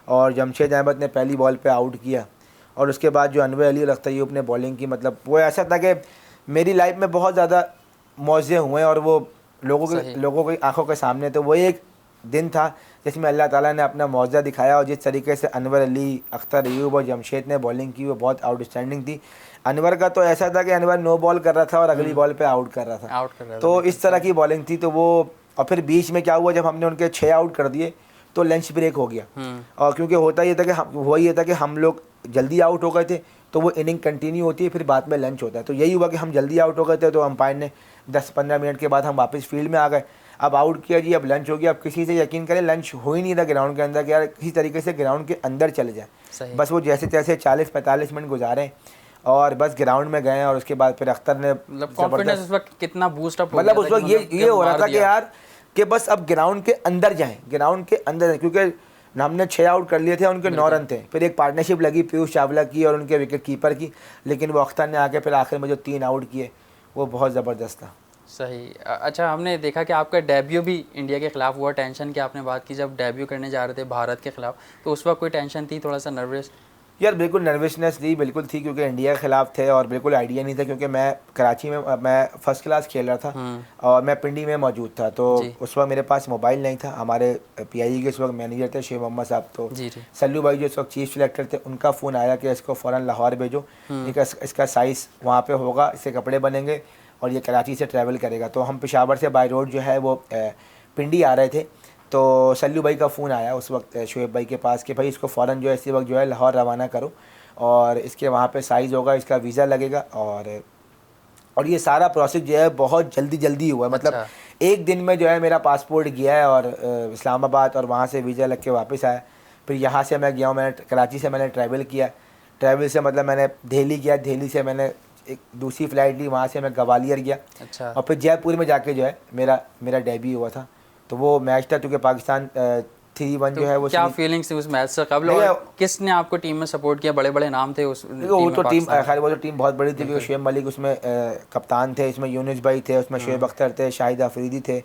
और जमशेद अहमद ने पहली बॉल पे आउट किया। और उसके बाद जो अनवर अली रख्तायूब ने बॉलिंग की, मतलब वो ऐसा था कि मेरी लाइफ में बहुत ज़्यादा मौज़े हुए और वो लोगों की आंखों के सामने। तो वही एक दिन था जिसमें अल्लाह ताला ने अपना मौज़ा दिखाया। और जिस तरीके से अनवर अली, अख्तर अयूब और जमशेद ने बॉलिंग की वो बहुत आउटस्टैंडिंग थी। अनवर का तो ऐसा था कि अनवर नो बॉल कर रहा था और अगली बॉल पे आउट कर रहा था। तो इस तरह की बॉलिंग थी। तो वो, और फिर बीच में क्या हुआ, जब हमने उनके 6 आउट कर दिए तो लंच ब्रेक हो गया। और क्योंकि होता ये था कि हम लोग जल्दी आउट हो गए थे, तो वो इनिंग कंटिन्यू होती है, फिर बाद में लंच होता है। तो यही हुआ कि हम जल्दी आउट हो गए थे, तो अंपायर ने 10-15 मिनट के बाद हम वापस फील्ड में आ गए। अब आउट किया जी, अब लंच हो गया। अब किसी से यकीन करें लंच हो ही नहीं था ग्राउंड के अंदर कि यार किसी तरीके से ग्राउंड के अंदर चले जाए। बस वो जैसे तैसे 40-45 मिनट गुजारे और बस ग्राउंड में गए। और उसके बाद फिर अख्तर ने, कॉन्फिडेंस उस वक्त कितना बूस्ट अप हो मतलब उस वक्त ये हो रहा था कि यार कि बस अब ग्राउंड के अंदर जाएं, ग्राउंड के अंदर, क्योंकि हमने 6 आउट कर लिए थे, उनके 9 रन थे। फिर एक पार्टनरशिप लगी पीयूष चावला की और उनके विकेट कीपर की, लेकिन वो अख्तर ने आके फिर आखिर में जो 3 आउट किए वो बहुत ज़बरदस्त था। सही। अच्छा, हमने देखा कि आपका डेब्यू भी इंडिया के ख़िलाफ़ हुआ। टेंशन की आपने बात की, जब डेब्यू करने जा रहे थे भारत के ख़िलाफ़, तो उस वक्त कोई टेंशन थी, थोड़ा सा नर्वस? यार बिल्कुल नर्वसनेस थी, बिल्कुल थी, क्योंकि इंडिया के ख़िलाफ़ थे और बिल्कुल आइडिया नहीं था। क्योंकि मैं कराची में मैं फर्स्ट क्लास खेल रहा था और मैं पिंडी में मौजूद था। तो उस वक्त मेरे पास मोबाइल नहीं था। हमारे PIE के उस वक्त मैनेजर थे शेख मोहम्मद साहब, तो सल्लू भाई जो इस वक्त चीफ सिलेक्टर थे, उनका फ़ोन आया कि इसको फ़ौरन लाहौर भेजो, इसका साइज़ वहाँ पर होगा, इससे कपड़े बनेंगे और ये कराची से ट्रैवल करेगा। तो हम पेशावर से बाई रोड जो है वो पिंडी आ रहे थे। तो सल्लू भाई का फ़ोन आया उस वक्त शुएब भाई के पास कि भाई इसको फ़ौरन जो है इसी वक्त जो है लाहौर रवाना करो और इसके वहाँ पे साइज़ होगा, इसका वीज़ा लगेगा। और ये सारा प्रोसेस जो है बहुत जल्दी हुआ। मतलब एक दिन में जो है मेरा पासपोर्ट गया है और इस्लामाबाद, और वहाँ से वीज़ा लग के वापस आया। फिर यहाँ से मैं गया हूँ, मैंने कराची से मैंने ट्रैवल किया। ट्रैवल से मतलब मैंने दिल्ली गया, दिल्ली से मैंने एक दूसरी फ़्लाइट ली, वहाँ से मैं ग्वालियर गया। और फिर जयपुर में जाके जो है मेरा डेब्यू हुआ था। तो वो मैच था, क्योंकि पाकिस्तान 3-1 जो है वो। क्या फीलिंग्स थी उस मैच से कबल, किसने आपको टीम में सपोर्ट किया? बड़े नाम थे उस टीम में? वो तो टीम बहुत बड़ी थी, क्योंकि शुएब मलिक उसमें कप्तान थे, इसमें यूनुस भाई थे, उसमें शुएब अख्तर थे, शाहिद अफरीदी थे,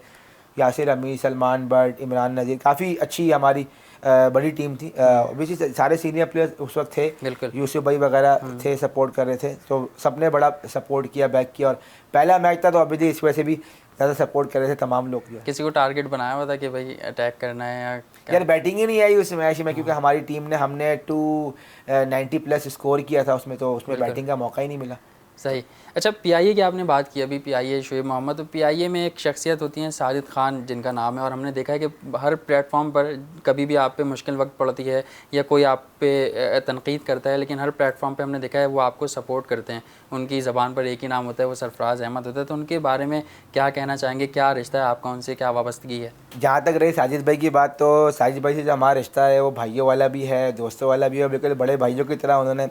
यासिर अमीर, सलमान बट, इमरान नज़ीर, काफ़ी अच्छी हमारी बड़ी टीम थी। वैसे सारे सीनियर प्लेयर्स उस वक्त थे, यूसुफ भाई वगैरह थे, सपोर्ट कर रहे थे। तो सबने बड़ा सपोर्ट किया, बैक किया। और पहला मैच था तो अभी इस वजह से भी ज़्यादा सपोर्ट कर रहे थे तमाम लोग। किसी को टारगेट बनाया हुआ था कि भाई अटैक करना है या यार बैटिंग ही नहीं आई उस मैच में, क्योंकि हमारी टीम ने हमने 290+ स्कोर किया था उसमें, तो उसमें बैटिंग का मौका ही नहीं मिला। सही। अच्छा, PIA की आपने बात की अभी, PIA शुएब मोहम्मद, तो PIA में एक शख्सियत होती है साजिद खान जिनका नाम है, और हमने देखा है कि हर प्लेटफॉर्म पर कभी भी आप पे मुश्किल वक्त पड़ती है या कोई आप पे तनकीद करता है, लेकिन हर प्लेटफॉर्म पे हमने देखा है वो आपको सपोर्ट करते हैं। उनकी ज़बान पर एक ही नाम होता है, वो सरफराज अहमद होता है। तो उनके बारे में क्या कहना चाहेंगे? क्या रिश्ता है आपका उनसे, क्या वाबस्तगी है? जहाँ तक रही साजिद भाई की बात, तो साजिद भाई से जो हमारा रिश्ता है वो भाइयों वाला भी है, दोस्तों वाला भी है, बिल्कुल बड़े भाइयों की तरह उन्होंने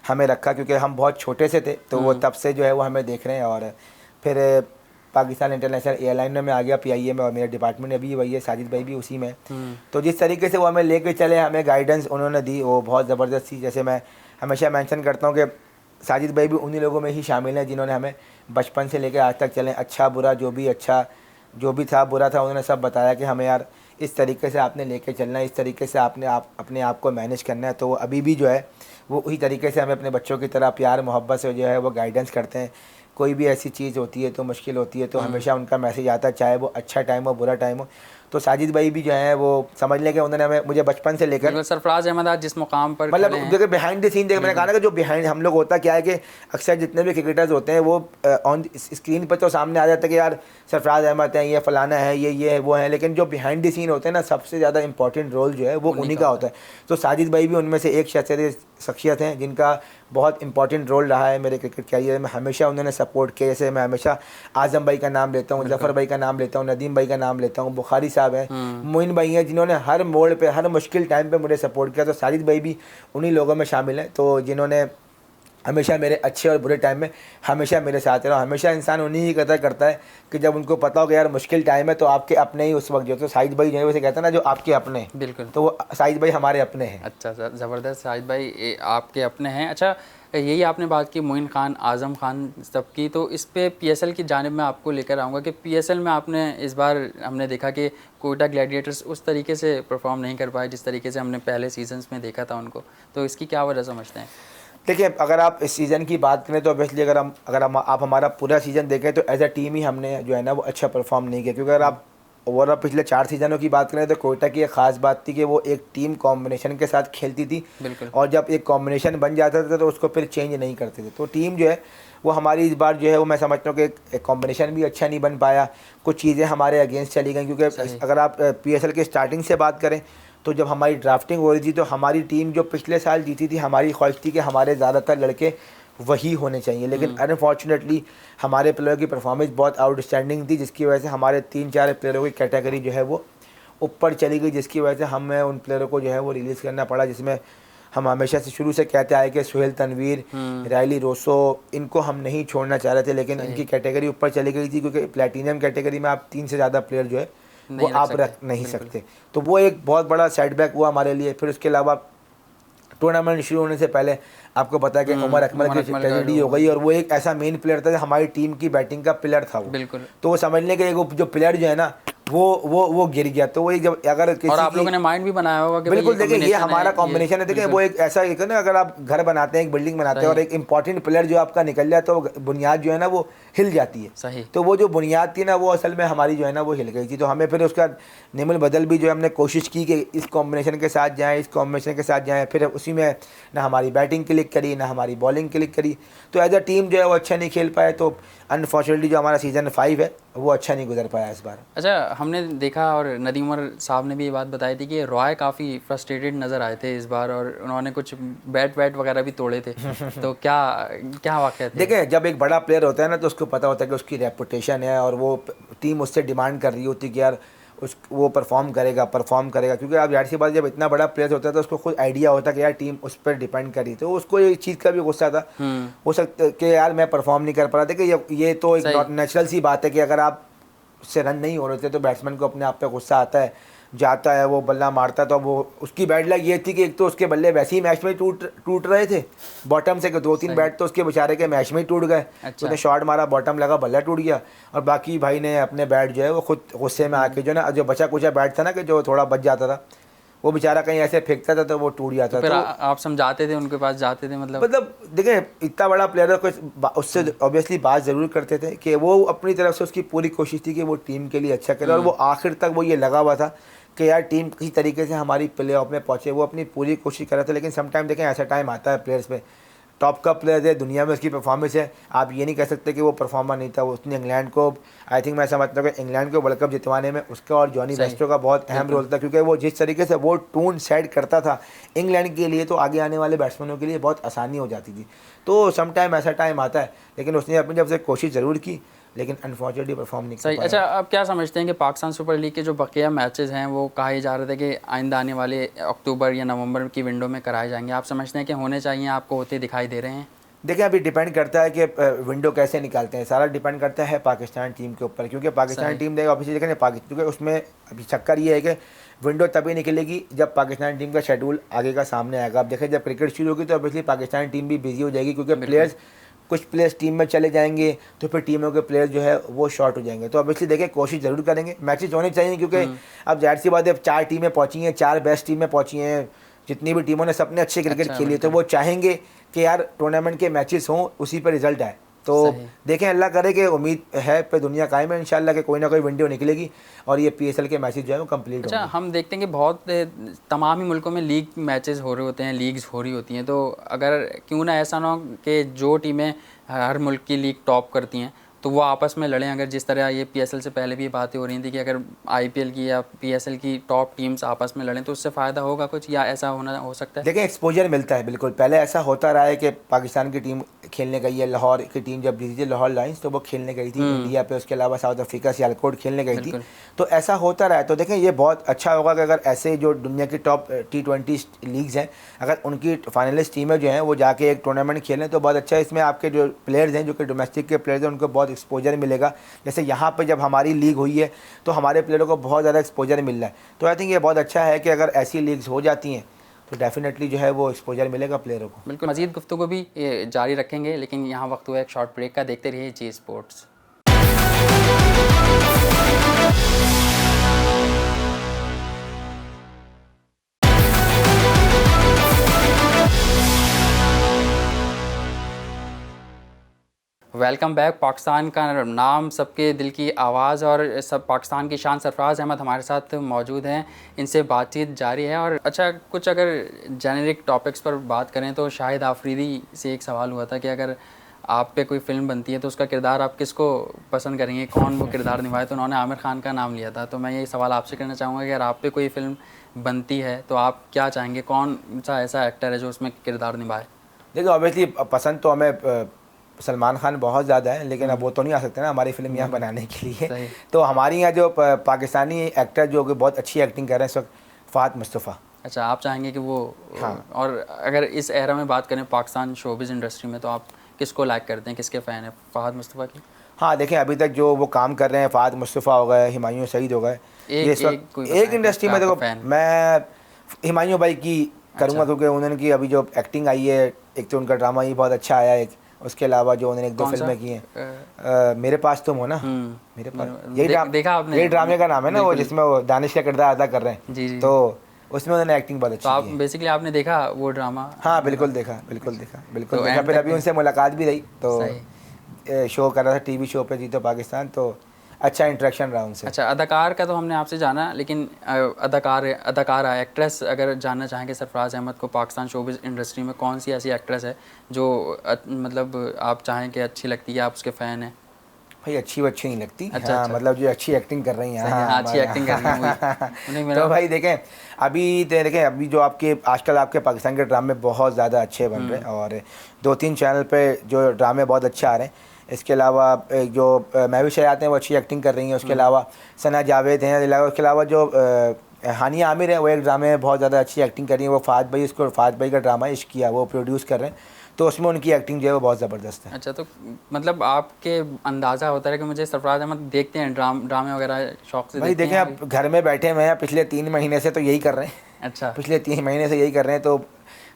हमें रखा, क्योंकि हम बहुत छोटे से थे। तो वो तब से जो है वो हमें देख रहे हैं। और फिर पाकिस्तान इंटरनेशनल एयरलाइन में आ गया PIA में, और मेरा डिपार्टमेंट अभी वही है, साजिद भाई भी उसी में। तो जिस तरीके से वो हमें लेके चले, हमें गाइडेंस उन्होंने दी, वो बहुत ज़बरदस्त थी। जैसे मैं हमेशा मेंशन करता हूँ कि साजिद भाई भी उन्हीं लोगों में ही शामिल हैं जिन्होंने हमें बचपन से लेकर आज तक चलें, अच्छा बुरा जो भी था बुरा था, उन्होंने सब बताया कि हमें यार इस तरीके से आपने लेके चलना है, इस तरीके से आपने अपने आप को मैनेज करना है। तो अभी भी जो है वो उसी तरीके से हमें अपने बच्चों की तरह प्यार मोहब्बत से जो है वो गाइडेंस करते हैं। कोई भी ऐसी चीज़ होती है तो मुश्किल होती है तो हमेशा उनका मैसेज आता है, चाहे वो अच्छा टाइम हो बुरा टाइम हो। तो साजिद भाई भी जो है वो समझ लें कि उन्होंने हमें मुझे बचपन से लेकर सरफराज अहमद आज जिस मुकाम पर मतलब देखिए बिहाइंड द सीन देखिए, मैंने कहा ना कि जो बिहाइंड हम लोग होता क्या है कि अक्सर जितने भी क्रिकेटर्स होते हैं वो ऑन स्क्रीन पर तो सामने आ जाता है कि यार सरफराज अहमद है, ये फलाना है, ये है वो है, लेकिन जो बिहाइंड द सीन होते हैं ना सबसे ज़्यादा इंपॉर्टेंट रोल जो है वो उन्हीं का होता है। तो साजिद भाई भी उनमें से एक शख्सियत हैं जिनका बहुत इंपॉर्टेंट रोल रहा है मेरे क्रिकेट कैरियर में। हमेशा उन्होंने सपोर्ट किया। जैसे मैं हमेशा आज़म भाई का नाम लेता हूँ, जफ़र भाई का नाम लेता हूँ, नदीम भाई का नाम लेता हूँ, बुखारी साहब हैं, मोइन भाई हैं, जिन्होंने हर मोड़ पे हर मुश्किल टाइम पे मुझे सपोर्ट किया। तो साजिद भाई भी उन्हीं लोगों में शामिल हैं तो जिन्होंने हमेशा मेरे अच्छे और बुरे टाइम में हमेशा मेरे साथ रहा। हमेशा इंसान उन्हीं की कदर करता है कि जब उनको पता हो कि यार मुश्किल टाइम है तो आपके अपने ही उस वक्त जो तो साजिद भाई जो है वैसे कहते हैं ना जो आपके अपने, बिल्कुल, तो वो साजिद भाई हमारे अपने हैं। अच्छा सर, ज़बरदस्त। साजिद भाई आपके अपने हैं। अच्छा, यही आपने बात की मोइन खान, आज़म खान सब की, तो इस पे पीएसएल की जानिब में आपको लेकर आऊँगा कि पीएसएल में आपने इस बार हमने देखा कि कोयटा ग्लैडिएटर्स उस तरीके से परफॉर्म नहीं कर पाए जिस तरीके से हमने पहले सीजन्स में देखा था उनको, तो इसकी क्या वजह समझते हैं? देखिए अगर आप इस सीज़न की बात करें तो ऑब्वियसली अगर आप हमारा पूरा सीज़न देखें तो एज अ टीम ही हमने जो है ना वो अच्छा परफॉर्म नहीं किया। क्योंकि अगर आप ओवरऑल पिछले 4 सीज़नों की बात करें तो कोयटा की एक ख़ास बात थी कि वो एक टीम कॉम्बिनेशन के साथ खेलती थी, और जब एक कॉम्बिनेशन बन जाता था तो उसको फिर चेंज नहीं करते थे। तो टीम जो है वो हमारी इस बार जो है वो मैं समझता हूँ कि एक कॉम्बिनेशन भी अच्छा नहीं बन पाया, कुछ चीज़ें हमारे अगेंस्ट चली गई। क्योंकि अगर आप पीएसएल के स्टार्टिंग से बात करें तो जब हमारी ड्राफ्टिंग हो रही थी तो हमारी टीम जो पिछले साल जीती थी, हमारी ख्वाहिश थी कि हमारे ज़्यादातर लड़के वही होने चाहिए, लेकिन अनफॉर्चुनेटली हमारे प्लेयर की परफॉर्मेंस बहुत आउटस्टैंडिंग थी, जिसकी वजह से हमारे 3-4 प्लेयरों की कैटेगरी जो है वो ऊपर चली गई, जिसकी वजह से हमें उन प्लेयरों को जो है वो रिलीज़ करना पड़ा। जिसमें हम हमेशा से शुरू से कहते आए कि सुहेल तनवीर, रायली रोसो, इनको हम नहीं छोड़ना चाह रहे थे, लेकिन इनकी कैटेगरी ऊपर चली गई थी क्योंकि प्लेटिनम कैटेगरी में आप 3 से ज़्यादा प्लेयर जो है वो आप रख नहीं सकते। तो वो एक बहुत बड़ा सेटबैक हुआ हमारे लिए। फिर उसके अलावा टूर्नामेंट शुरू होने से पहले आपको पता है कि उमर अकमल की ट्रेजेडी हो गई, और वो एक ऐसा मेन प्लेयर था, हमारी टीम की बैटिंग का पिलर था वो। बिल्कुल। तो वो समझ लें कि एक जो प्लेयर जो है ना वो गिर गया। तो वो जब अगर किसी और आप लोगों ने माइंड भी बनाया होगा कि बिल्कुल देखिए ये हमारा कॉम्बिनेशन है। देखिए वो एक ऐसा एक ना, अगर आप घर बनाते हैं, एक बिल्डिंग बनाते हैं और एक इंपॉर्टेंट प्लेयर जो आपका निकल जाए तो बुनियाद जो है ना वो हिल जाती है। सही। तो वो जो बुनियाद थी ना वो असल में हमारी जो है ना वो हिल गई थी। तो हमें फिर उसका निमल बदल भी जो है हमने कोशिश की कि इस कॉम्बिनेशन के साथ जाएँ, इस कॉम्बिनेशन के साथ जाएँ। फिर उसी में ना हमारी बैटिंग क्लिक करी ना हमारी बॉलिंग क्लिक करी, तो एज अ टीम जो है वो अच्छा नहीं खेल पाए। तो अनफॉर्चुनेटली जो हमारा सीज़न 5 है वो अच्छा नहीं गुजर पाया इस बार। अच्छा, हमने देखा और नदीम उमर साहब ने भी ये बात बताई थी कि रॉय काफ़ी फ्रस्ट्रेटेड नज़र आए थे इस बार, और उन्होंने कुछ बैट वगैरह भी तोड़े थे। तो क्या वाक़या थे? देखिए जब एक बड़ा प्लेयर होता है ना तो उसको पता होता है कि उसकी रेपुटेशन है और वो टीम उससे डिमांड कर रही होती है कि यार वो परफॉर्म करेगा। क्योंकि आप जाहिर सी बात, जब इतना बड़ा प्लेयर होता है तो उसको खुद आइडिया होता है कि यार टीम उस पर डिपेंड करी, तो उसको ये चीज़ का भी गुस्सा था हो सकता कि यार मैं परफॉर्म नहीं कर पा रहा। देखिए ये तो एक नेचुरल सी बात है कि अगर आप उससे रन नहीं हो रहे थे तो बैट्समैन को अपने आप पे गुस्सा आता है, जाता है वो बल्ला मारता। तो वो उसकी बैड लक ये थी कि एक तो उसके बल्ले वैसे ही मैच में टूट रहे थे बॉटम से, कि 2-3 बैट तो उसके बेचारे के मैच में ही टूट गए। उसने शॉट मारा, बॉटम लगा, बल्ला टूट गया, और बाकी भाई ने अपने बैट जो है वो खुद गुस्से में आके जो ना जो बचा कुचा बैट था ना कि जो थोड़ा बच जाता था वो बेचारा कहीं ऐसे फेंकता था तो वो टूट जाता। फिर आप समझाते थे, उनके पास जाते थे? मतलब देखिए इतना बड़ा प्लेयर है, उससे ऑब्वियसली बात ज़रूर करते थे कि वो अपनी तरफ से उसकी पूरी कोशिश थी कि वो टीम के लिए अच्छा करे, और वो आखिर तक वो ये लगा हुआ था कि यार टीम किसी तरीके से हमारी प्ले ऑफ में पहुँचे। वो अपनी पूरी कोशिश कर रहे थे। लेकिन सम टाइम देखें ऐसा टाइम आता है प्लेयर्स पे, टॉप का प्लेयर है दुनिया में, उसकी परफॉर्मेंस है, आप ये नहीं कह सकते कि वो परफॉर्मर नहीं था। उसने इंग्लैंड को, आई थिंक मैं समझता हूँ कि इंग्लैंड को वर्ल्ड कप जितवाने में उसका और जॉनी बेस्टो का बहुत अहम रोल था, क्योंकि वो जिस तरीके से वो टून सेट करता था इंग्लैंड के लिए तो आगे आने वाले बैट्समैनों के लिए बहुत आसानी हो जाती थी। तो सम टाइम ऐसा टाइम आता है, लेकिन उसने अपनी जब से कोशिश ज़रूर की लेकिन अनफॉर्चुनेटली परफॉर्म नहीं कर पाया। अच्छा, अब क्या समझते हैं कि पाकिस्तान सुपर लीग के जो बकिया मैचेस हैं वो कहे जा रहे थे कि आइंदा आने वाले अक्टूबर या नवंबर की विंडो में कराए जाएंगे, आप समझते हैं कि होने चाहिए, आपको होते दिखाई दे रहे हैं? देखिए अभी डिपेंड करता है कि विंडो कैसे निकालते हैं, सारा डिपेंड करता है पाकिस्तान टीम के ऊपर। क्योंकि पाकिस्तान टीम देगा ऑब्वियसली देखें क्योंकि उसमें अभी चक्कर ये है कि विंडो तभी निकलेगी जब पाकिस्तान टीम का शेड्यूल आगे का सामने आएगा। अब देखें जब क्रिकेट शुरू होगी तो ऑब्वियसली पाकिस्तान टीम भी बिजी हो जाएगी, क्योंकि प्लेयर्स कुछ प्लेयर्स टीम में चले जाएंगे तो फिर टीमों के प्लेयर्स जो है वो शॉर्ट हो जाएंगे। तो ऑब्वियसली देखें, कोशिश ज़रूर करेंगे, मैचेस होने चाहिए, क्योंकि अब जाहिर सी बात है, अब 4 टीमें पहुँची हैं, 4 बेस्ट टीमें पहुँची हैं, जितनी भी टीमों ने सबने अच्छे क्रिकेट खेली है, तो वो चाहेंगे कि यार टूर्नामेंट के मैचेस हों, उसी पर रिजल्ट आए। तो देखें, अल्लाह करे कि उम्मीद है पे दुनिया कायम है इंशाल्लाह कि कोई ना कोई विंडो निकलेगी और ये PSL के मैचेस जो है वो कंप्लीट होंगे। अच्छा, हम देखते हैं कि बहुत तमाम ही मुल्कों में लीग मैचेस हो रहे होते हैं, लीग्स हो रही होती हैं, तो अगर क्यों ना ऐसा ना हो कि जो टीमें हर मुल्क की लीग टॉप करती हैं तो वो आपस में लड़ें। अगर जिस तरह ये PSL से पहले भी बातें हो रही थी कि अगर IPL की या PSL की टॉप टीम्स आपस में लड़ें तो उससे फ़ायदा होगा कुछ, या ऐसा हो सकता है? देखिए, एक्सपोजर मिलता है बिल्कुल। पहले ऐसा होता रहा है कि पाकिस्तान की टीम खेलने गई है, लाहौर की टीम जब जीती थी लाहौर लायंस, तो वो खेलने गई थी इंडिया पे, उसके अलावा साउथ अफ्रीका सियालकोट खेलने गई थी, तो ऐसा होता रहा है। तो देखें, ये बहुत अच्छा होगा कि अगर ऐसे जो दुनिया की टॉप T20 लीग्स हैं, अगर उनकी फाइनलिस्ट टीमें जो हैं वो जाके एक टूर्नामेंट खेलें तो बहुत अच्छा है। इसमें आपके जो प्लेयर्स हैं, जो कि डोमेस्टिक के प्लेयर्स हैं, उनको बहुत एक्सपोजर मिलेगा। जैसे यहाँ पर जब हमारी लीग हुई है तो हमारे प्लेयरों को बहुत ज़्यादा एक्सपोजर मिल रहा है। तो आई थिंक ये बहुत अच्छा है कि अगर ऐसी लीग्स हो जाती हैं तो डेफिनेटली जो है वो एक्सपोजर मिलेगा प्लेयरों को। बिल्कुल, मज़ीद गुफ्तगू भी जारी रखेंगे, लेकिन यहाँ वक्त हुआ एक शॉर्ट ब्रेक का। देखते रहिए जी स्पोर्ट्स। Welcome back. पाकिस्तान का नाम, सबके दिल की आवाज़ और सब पाकिस्तान की शान सरफराज अहमद हमारे साथ मौजूद हैं, इनसे बातचीत जारी है। और अच्छा, कुछ अगर जेनेरिक टॉपिक्स पर बात करें तो शाहिद आफरीदी से एक सवाल हुआ था कि अगर आप पे कोई फ़िल्म बनती है तो उसका किरदार आप किसको पसंद करेंगे, कौन वो किरदार निभाए, तो उन्होंने आमिर खान का नाम लिया था। तो मैं ये सवाल आपसे करना चाहूँगा कि अगर आप पे कोई फ़िल्म बनती है तो आप क्या चाहेंगे, कौन सा ऐसा एक्टर है जो उसमें किरदार निभाए? देखिए, ऑब्वियसली पसंद तो हमें सलमान खान बहुत ज़्यादा है, लेकिन अब वो तो नहीं आ सकते ना हमारी फिल्म यहाँ बनाने के लिए। तो हमारी यहाँ जो पाकिस्तानी एक्टर जो कि बहुत अच्छी एक्टिंग कर रहे हैं इस वक्त, फ़ाहद मुस्तफ़ा। अच्छा, आप चाहेंगे कि वो? हाँ। और अगर इस एरा में बात करें पाकिस्तान शोबिज़ इंडस्ट्री में, तो आप किसको लाइक करते हैं, किसके फ़ैन हैं? फ़ाहद मुस्तफ़ा की? हाँ, देखें, अभी तक जो वो काम कर रहे हैं, फ़ाहद मुस्तफ़ा हो गए, हुमायूं सईद हो गए, ये इस वक्त एक इंडस्ट्री में। देखो, मैं हुमायूं भाई की करूँगा क्योंकि उन्होंने की अभी जो एक्टिंग आई है, एक तो उनका ड्रामा ही बहुत अच्छा आया है, उसके अलावा जो उन्होंने 1-2 फिल्में की हैं, मेरे पास तुम हो ना, मेरे पास, यही देखा आपने? यही ड्रामे का नाम है ना, वो जिसमें वो दानिश का किरदार अदा कर रहे हैं। जी जी। तो उसमें उन्होंने एक्टिंग बहुत अच्छी तो आप की है। बेसिकली आपने देखा वो ड्रामा? हाँ, बिल्कुल देखा, बिल्कुल देखा, बिल्कुल देखा। फिर अभी उनसे मुलाकात भी रही, तो शो कर रहा था TV शो पे जीतो पाकिस्तान, तो अच्छा इंटरेक्शन रहा उनसे। अच्छा, अदाकार का तो हमने आपसे जाना, लेकिन अदाकारा एक्ट्रेस अगर जानना चाहेंगे सरफराज अहमद को, पाकिस्तान शोबिज़ इंडस्ट्री में कौन सी ऐसी एक्ट्रेस है जो मतलब आप चाहें कि अच्छी लगती है, आप उसके फ़ैन हैं? भाई, अच्छी नहीं लगती। अच्छा, हाँ, अच्छा। मतलब जो अच्छी एक्टिंग कर रही हैं, हाँ, अच्छी एक्टिंग कर रही हैं। तो भाई देखें, अभी जो आपके आजकल आपके पाकिस्तान के ड्रामे बहुत ज़्यादा अच्छे बन रहे हैं और 2-3 चैनल पे जो ड्रामे बहुत अच्छे आ रहे हैं। इसके अलावा जो महवी आते हैं वो अच्छी एक्टिंग कर रही हैं, उसके अलावा सना जावेद हैं, उसके अलावा जो हानिया आमिर है वो एक ड्रामे में बहुत ज़्यादा अच्छी एक्टिंग कर रही है। वो फ़ाहद भाई का ड्रामा इश्क किया वो प्रोड्यूस कर रहे हैं, तो उसमें उनकी एक्टिंग जो है वो बहुत ज़बरदस्त है। अच्छा, तो मतलब आपके अंदाज़ा होता है कि मुझे सरफराज अहमद देखते हैं ड्रामे वगैरह शौक से? भाई देखें, आप घर में बैठे हुए हैं पिछले 3 महीने से, तो यही कर रहे हैं। अच्छा, पिछले 3 महीने से यही कर रहे हैं। तो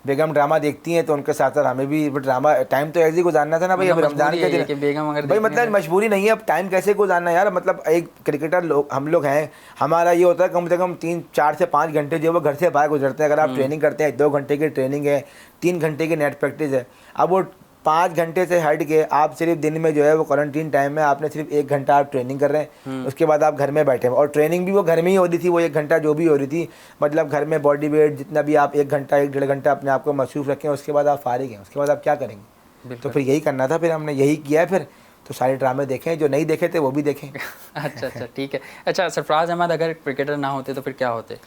बेगम ड्रामा देखती हैं तो उनके साथ साथ हमें भी ड्रामा, टाइम तो ऐसे ही गुजारना था ना भाई। अब रमज़ान के दिन बेगम अगर भाई, मतलब मजबूरी नहीं है, अब टाइम कैसे गुजारना यार। मतलब एक क्रिकेटर हम लोग हैं, हमारा ये होता है कम से कम 3-4 से 5 घंटे जो वो घर से बाहर गुजरते हैं। अगर आप ट्रेनिंग करते हैं, 2 घंटे की ट्रेनिंग है, 3 घंटे की नेट प्रैक्टिस है, अब वो 5 घंटे से हट के आप सिर्फ दिन में जो है वो क्वारंटीन टाइम में आपने सिर्फ 1 घंटा आप ट्रेनिंग कर रहे हैं, उसके बाद आप घर में बैठे हैं और ट्रेनिंग भी वो घर में ही हो रही थी, वो 1 घंटा जो भी हो रही थी, मतलब घर में बॉडी वेट जितना भी आप 1 घंटा 1-1.5 घंटा अपने आप को मसरूफ़ रखें, उसके बाद आप फारिग हैं, उसके बाद आप क्या करेंगे? तो फिर यही करना था, फिर हमने यही किया है। फिर तो सारे ड्रामे देखें, जो नहीं देखे थे वो भी देखें। अच्छा, ठीक है। अच्छा, सरफराज अहमद अगर क्रिकेटर ना होते तो फिर क्या होते?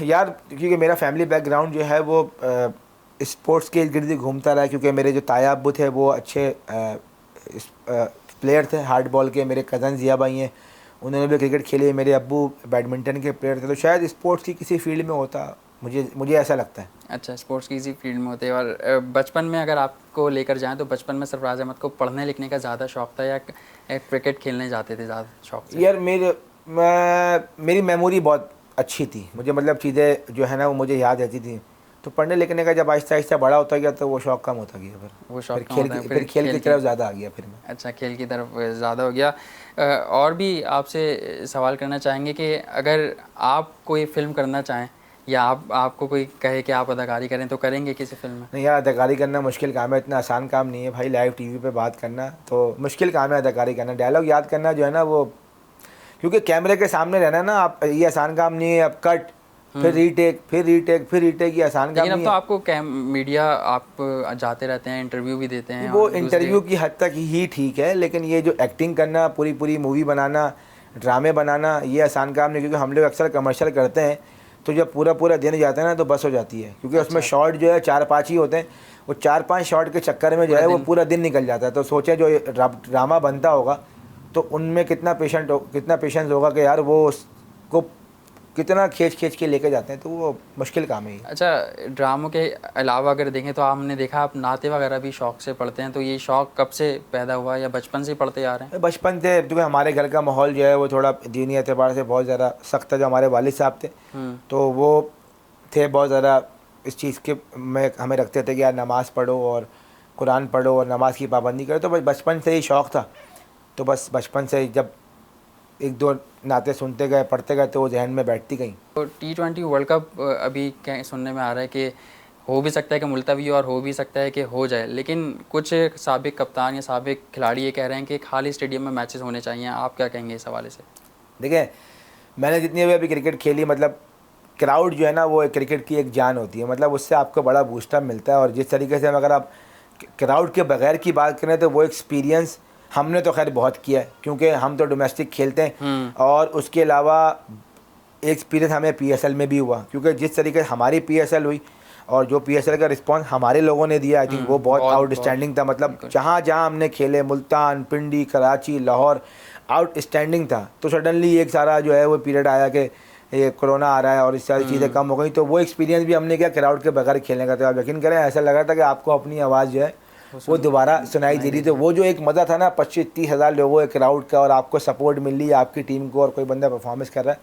यार, क्योंकि मेरा फैमिली बैकग्राउंड जो है वो स्पोर्ट्स के इर्द गिर्द ही घूमता रहा, क्योंकि मेरे जो ताया अब्बू थे वो अच्छे प्लेयर थे हार्ड बॉल के। मेरे कज़न जिया भाई हैं, उन्होंने भी क्रिकेट खेली है। मेरे अब्बू बैडमिंटन के प्लेयर थे, तो शायद स्पोर्ट्स की किसी फील्ड में होता, मुझे ऐसा लगता है। अच्छा, स्पोर्ट्स की किसी फील्ड में होते। और बचपन में अगर आपको लेकर जाएं तो बचपन में सरफराज अहमद को पढ़ने लिखने का ज़्यादा शौक था या क्रिकेट खेलने जाते थे ज़्यादा शौक से? यार, मेरी मेमोरी बहुत अच्छी थी, मुझे मतलब चीज़ें जो है ना वो मुझे याद रहती थी। तो पढ़ने लिखने का जब आहिस्ता आहिस्ता बड़ा होता गया तो वो शौक़ कम होता गया, वो शौक फिर कम खेल होता है, फिर खेल की तरफ ज़्यादा आ गया फिर मैं। अच्छा, खेल की तरफ ज़्यादा हो गया। और भी आपसे सवाल करना चाहेंगे कि अगर आप कोई फ़िल्म करना चाहें या आपको कोई कहे कि आप अदाकारी करें तो करेंगे किसी फ़िल्म में? नहीं यार, अदाकारी करना मुश्किल काम है, इतना आसान काम नहीं है भाई। लाइव टीवी पे बात करना तो मुश्किल काम है, अदाकारी करना, डायलॉग याद करना जो है ना वो, क्योंकि कैमरे के सामने रहना ना आप, ये आसान काम नहीं है। अब कट, फिर रीटेक, फिर रीटेक, फिर रीटेक, ये आसान काम लेकिन अब नहीं तो है। आपको मीडिया आप जाते रहते हैं, इंटरव्यू भी देते हैं। वो और इंटरव्यू की हद तक ही ठीक है, लेकिन ये जो एक्टिंग करना, पूरी पूरी मूवी बनाना, ड्रामे बनाना, ये आसान काम नहीं। क्योंकि हम लोग अक्सर कमर्शियल करते हैं तो जब पूरा पूरा दिन जाता है ना तो बस हो जाती है, क्योंकि उसमें शॉट जो है 4-5 ही होते हैं। वो 4-5 शॉट के चक्कर में जो है वो पूरा दिन निकल जाता है। तो सोचे जो ड्रामा बनता होगा तो उनमें कितना पेशेंस होगा कि यार वो उसको कितना खींच के लेके जाते हैं, तो वो मुश्किल काम है। अच्छा, ड्रामों के अलावा अगर देखें तो हमने देखा आप नाते वगैरह भी शौक़ से पढ़ते हैं, तो ये शौक़ कब से पैदा हुआ या बचपन से पढ़ते आ रहे हैं? बचपन से, क्योंकि हमारे घर का माहौल जो है वो थोड़ा दीनी एतबार से बहुत ज़्यादा सख्त था। जो हमारे वालिद साहब थे तो वो थे बहुत ज़्यादा इस चीज़ के में हमें रखते थे कि यार नमाज़ पढ़ो और कुरान पढ़ो और नमाज़ की पाबंदी करो। तो बस बचपन से ही शौक़ था। तो बस बचपन से जब 1-2 नाते सुनते गए, पढ़ते गए, तो वो जहन में बैठती गई। तो T20 वर्ल्ड कप अभी सुनने में आ रहा है कि हो भी सकता है कि मुलतवी और हो भी सकता है कि हो जाए, लेकिन कुछ साबिक कप्तान या साबिक खिलाड़ी ये कह रहे हैं कि खाली स्टेडियम में मैचेस होने चाहिए। आप क्या कहेंगे इस हवाले से? देखिए, मैंने जितनी भी अभी क्रिकेट खेली, मतलब क्राउड जो है ना वो क्रिकेट की एक जान होती है। मतलब उससे आपको बड़ा बूस्टअप मिलता है। और जिस तरीके से अगर आप क्राउड के बगैर की बात करें तो वो एक्सपीरियंस हमने तो खैर बहुत किया है, क्योंकि हम तो डोमेस्टिक खेलते हैं। और उसके अलावा एक्सपीरियंस हमें PSL में भी हुआ, क्योंकि जिस तरीके से हमारी PSL हुई और जो PSL का रिस्पांस हमारे लोगों ने दिया, आई थिंक वो बहुत आउटस्टैंडिंग था। मतलब जहाँ जहाँ हमने खेले, मुल्तान, पिंडी, कराची, लाहौर, आउटस्टैंडिंग था। तो सडनली एक सारा जो है वो पीरियड आया कि ये कोरोना आ रहा है और इस सारी चीज़ें कम हो गई, तो वो एक्सपीरियंस भी हमने किया क्राउड के बगैर खेलने का। तो आप यकीन करें, ऐसा लगा था कि आपको अपनी आवाज़ जो है वो दोबारा सुनाई दे रही थी। वो जो एक मज़ा था ना 25-30 हज़ार लोगों के क्राउड का, और आपको सपोर्ट मिल रही है आपकी टीम को, और कोई बंदा परफॉर्मेंस कर रहा है,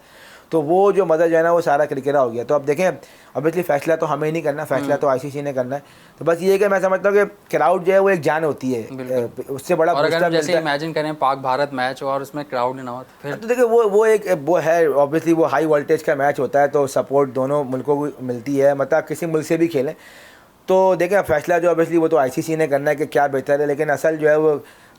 तो वो जो मज़ा जो है ना वो सारा क्रिकेट हो गया। तो अब देखें, ऑब्वियसली फैसला तो हमें ही नहीं करना, फैसला तो ICC ने करना है। तो बस ये है कि मैं समझता हूँ कि क्राउड जो है वो एक जान होती है, उससे बड़ा और अगर जैसे इमेजिन करें पाक भारत मैच और उसमें क्राउड ना हो तो फिर तो देखिए वो है ऑब्वियसली वो हाई वोल्टेज का मैच होता है, तो सपोर्ट दोनों मुल्कों को मिलती है। मतलब किसी मुल्क से भी खेलें तो देखें, फैसला जो ऑब्वियसली वो तो ICC ने करना है कि क्या बेहतर है। लेकिन असल जो है वो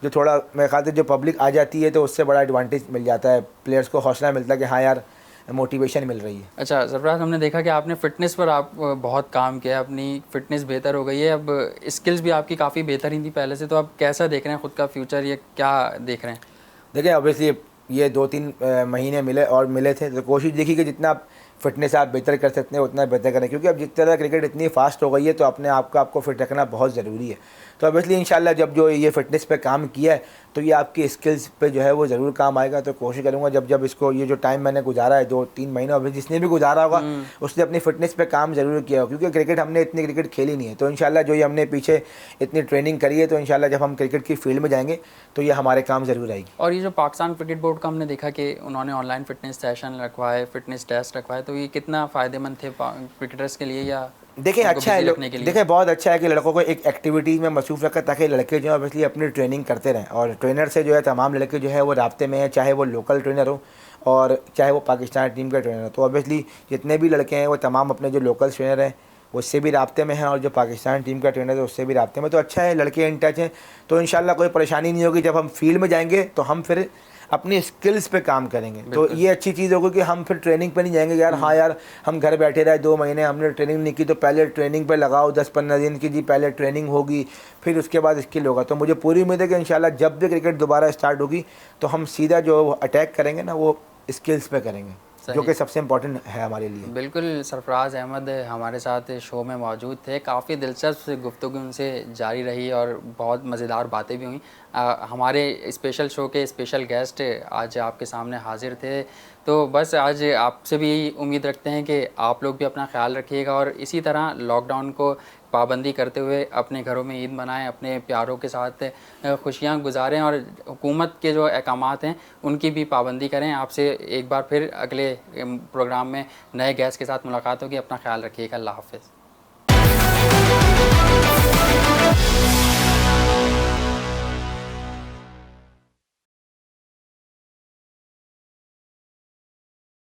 जो थोड़ा मेरे ख्याल से जो पब्लिक आ जाती है तो उससे बड़ा एडवांटेज मिल जाता है, प्लेयर्स को हौसला मिलता है कि हाँ यार मोटिवेशन मिल रही है। अच्छा सरफराज, हमने देखा कि आपने फ़िटनेस पर आप बहुत काम किया, अपनी फ़िटनेस बेहतर हो गई है, अब स्किल्स भी आपकी काफ़ी बेहतरीन थी पहले से, तो आप कैसा देख रहे हैं ख़ुद का फ्यूचर, ये क्या देख रहे हैं? देखिए, ऑब्वियसली ये 2-3 महीने मिले थे, तो कोशिश देखी कि जितना फ़िटनेस आप बेहतर कर सकते हैं उतना बेहतर करें, क्योंकि अब जिस तरह क्रिकेट इतनी फास्ट हो गई है तो अपने आप को आपको फिट रखना बहुत ज़रूरी है। तो ऑब्वियसली इंशाल्लाह जब जो ये फ़िटनेस पे काम किया है तो ये आपकी स्किल्स पे जो है वो ज़रूर काम आएगा। तो कोशिश करूँगा जब इसको ये जो टाइम मैंने गुजारा है 2-3 महीने, और जिसने भी गुजारा होगा उसने अपनी फ़िटनेस पे काम ज़रूर किया होगा, क्योंकि क्रिकेट हमने इतनी क्रिकेट खेली नहीं है। तो इंशाल्लाह जो ये हमने पीछे इतनी ट्रेनिंग करी है, तो इंशाल्लाह जब हम क्रिकेट की फील्ड में जाएंगे तो ये हमारे काम ज़रूर आएगी। और ये जो पाकिस्तान क्रिकेट बोर्ड का हमने देखा कि उन्होंने ऑनलाइन फ़िटनेस सेशन रखवाए, फ़िटनेस टेस्ट रखवाए, तो ये कितना फ़ायदेमंद थे क्रिकेटर्स के लिए या देखिए अच्छा है, देखिए बहुत अच्छा है कि लड़कों को एक एक्टिविटीज़ में मसरूफ़ रखा, ताकि लड़के जो है ऑब्वियसली अपनी ट्रेनिंग करते रहें। और ट्रेनर से जो है तमाम लड़के जो है वो राब्ते में हैं, चाहे वो लोकल ट्रेनर हो और चाहे वो पाकिस्तान टीम का ट्रेनर हो। तो ऑब्वियसली जितने भी लड़के हैं वो तमाम अपने जो लोकल ट्रेनर हैं उससे भी राब्ते में हैं, और जो पाकिस्तान टीम का ट्रेनर है उससे भी राब्ते में। तो अच्छा है, लड़के इन टच हैं, तो इंशाल्लाह कोई परेशानी नहीं होगी। जब हम फील्ड में जाएंगे तो हम फिर अपनी स्किल्स पे काम करेंगे, तो ये अच्छी चीज़ होगी कि हम फिर ट्रेनिंग पे नहीं जाएंगे यार हाँ यार हम घर बैठे रहे 2 महीने हमने ट्रेनिंग नहीं की, तो पहले ट्रेनिंग पे लगाओ 10-15 दिन की जी, पहले ट्रेनिंग होगी फिर उसके बाद स्किल होगा। तो मुझे पूरी उम्मीद है कि इंशाल्लाह जब भी क्रिकेट दोबारा स्टार्ट होगी तो हम सीधा जो अटैक करेंगे ना वो स्किल्स पे करेंगे, जो कि सबसे इम्पोर्टेंट है हमारे लिए। बिल्कुल, सरफराज अहमद हमारे साथ शो में मौजूद थे, काफ़ी दिलचस्प गुफ्तगू उनसे जारी रही और बहुत मज़ेदार बातें भी हुई। हमारे स्पेशल शो के स्पेशल गेस्ट आज आपके सामने हाजिर थे, तो बस आज आपसे भी उम्मीद रखते हैं कि आप लोग भी अपना ख्याल रखिएगा और इसी तरह लॉकडाउन को पाबंदी करते हुए अपने घरों में ईद मनाएं, अपने प्यारों के साथ खुशियां गुजारें और हुकूमत के जो अहकामात हैं उनकी भी पाबंदी करें। आपसे एक बार फिर अगले प्रोग्राम में नए गेस्ट के साथ मुलाकात होगी। अपना ख्याल रखिएगा। अल्लाह हाफ़िज़।